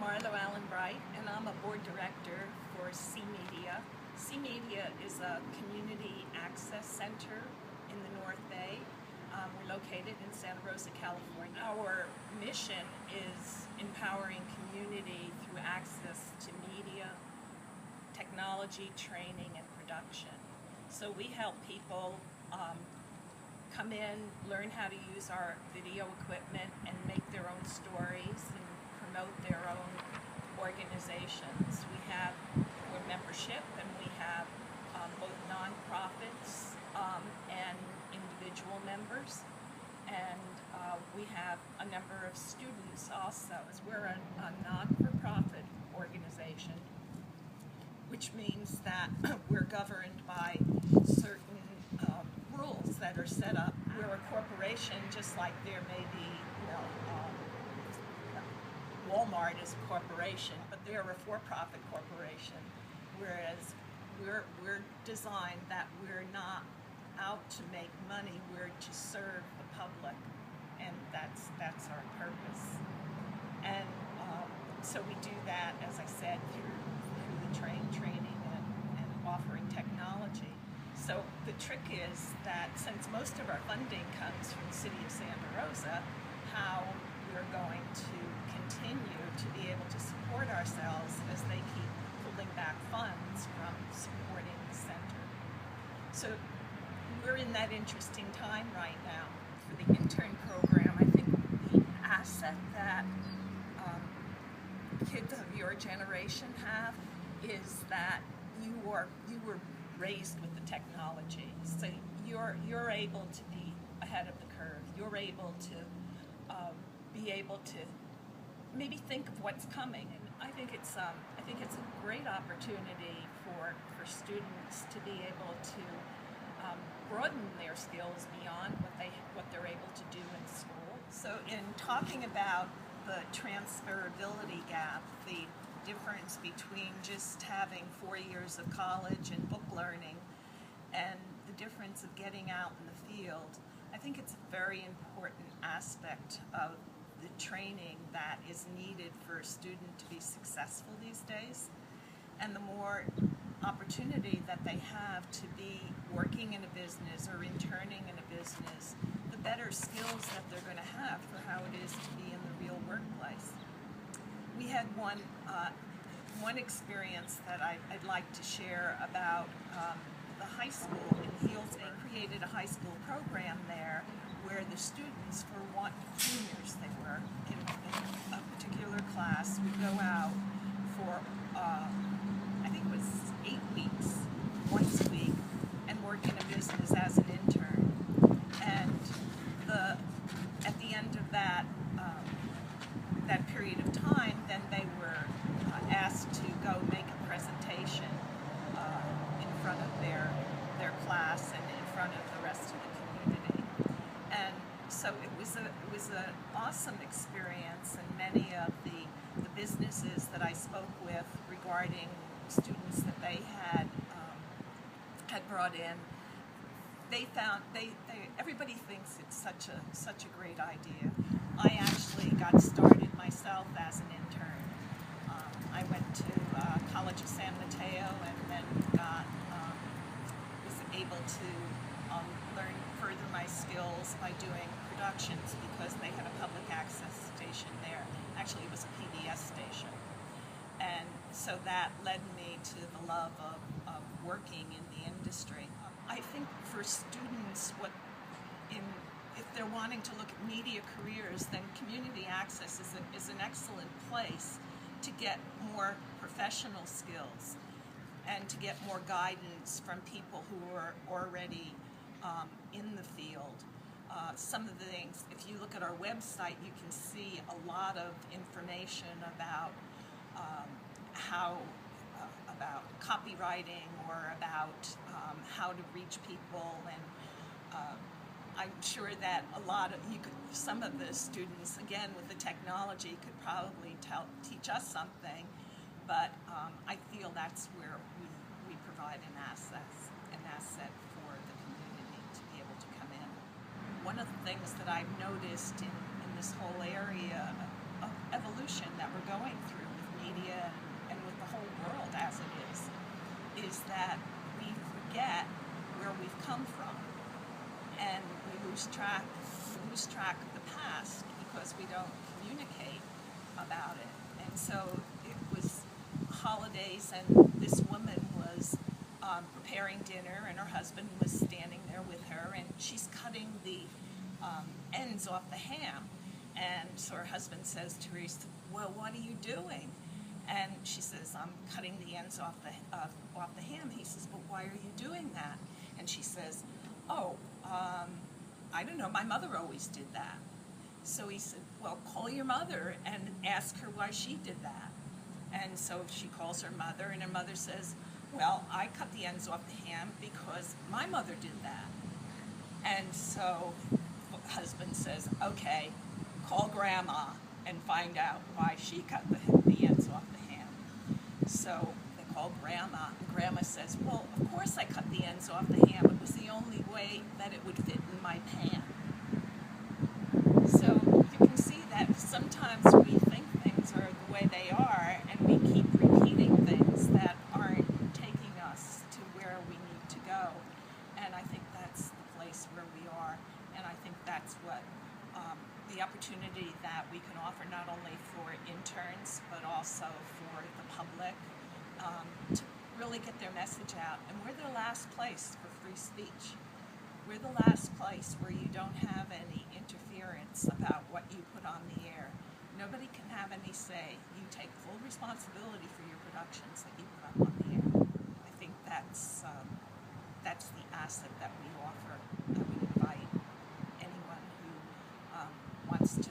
Marlowe Allenbright, and I'm a board director for CMedia. CMedia is a community access center in the North Bay. We're located in Santa Rosa, California. Our mission is empowering community through access to media, technology, training, and production. So we help people come in, learn how to use our video equipment, and make their own stories and promote their own organizations. We're membership, and we have both nonprofits and individual members, and we have a number of students also. We're a non-for-profit organization, which means that we're governed by certain rules that are set up. We're a corporation, just like there may be, Walmart is a corporation, but they're a for-profit corporation, whereas we're designed that we're not out to make money, we're to serve the public, and that's our purpose. And so we do that, as I said, through the training and offering technology. So the trick is that since most of our funding comes from the city of Santa Rosa, how we're going to continue to be able to support ourselves as they keep pulling back funds from supporting the center. So we're in that interesting time right now. For the intern program, I think the asset that kids of your generation have is that you were raised with the technology, so you're able to be ahead of the curve. You're able to be able to maybe think of what's coming, and I think it's a great opportunity for students to be able to broaden their skills beyond what they're able to do in school. So in talking about the transferability gap, the difference between just having 4 years of college and book learning and the difference of getting out in the field, I think it's a very important aspect of the training that is needed for a student to be successful these days. And the more opportunity that they have to be working in a business or interning in a business, the better skills that they're going to have for how it is to be in the real workplace. We had one experience that I'd like to share about the high school in Heels. They created a high school program there where the students, for juniors they were, in a particular class, would go out for, I think it was 8 weeks, once a week, and work in a business as an intern. And at the end of that period of time, then they were asked to go make a presentation in front of their class and in front of the rest of the community. And so it was an awesome experience, and many of the businesses that I spoke with regarding students that they had brought in, they found everybody thinks it's such a great idea. I actually got started myself as an intern. I went to College of San Mateo, and then was able to further my skills by doing productions because they had a public access station there. Actually, it was a PBS station. And so that led me to the love of working in the industry. I think for students, if they're wanting to look at media careers, then community access is an excellent place to get more professional skills and to get more guidance from people who are already in the field. Some of the things, if you look at our website, you can see a lot of information about about copywriting or about how to reach people, and I'm sure that some of the students, again with the technology, could probably teach us something, but I feel that's where we provide an asset for the community to be able to come in. One of the things that I've noticed in this whole area of evolution that we're going through with is that we forget where we've come from, and we lose track of the past because we don't communicate about it. And so it was holidays, and this woman was preparing dinner, and her husband was standing there with her, and she's cutting the ends off the ham. And so her husband says to her, "Well, what are you doing?" And she says, "I'm cutting the ends off the ham." He says, "But why are you doing that?" And she says, "Oh, I don't know, my mother always did that." So he said, "Well, call your mother and ask her why she did that." And so she calls her mother, and her mother says, "Well, I cut the ends off the ham because my mother did that." And so the husband says, "Okay, call Grandma and find out why she cut the ends off the ham." So they call Grandma, and Grandma says, "Well, of course I cut the ends off the ham. It was the only way that it would fit in my pan." So you can see that sometimes we think things are the way they are, and we keep repeating things that aren't taking us to where we need to go. And I think that's the place where we are, and I think that's what the opportunity that we can offer not only for interns but also for the public to really get their message out. And we're the last place for free speech. We're the last place where you don't have any interference about what you put on the air. Nobody can have any say. You take full responsibility for your productions that you put up on the air. I think that's the asset that we offer. I would invite anyone who wants to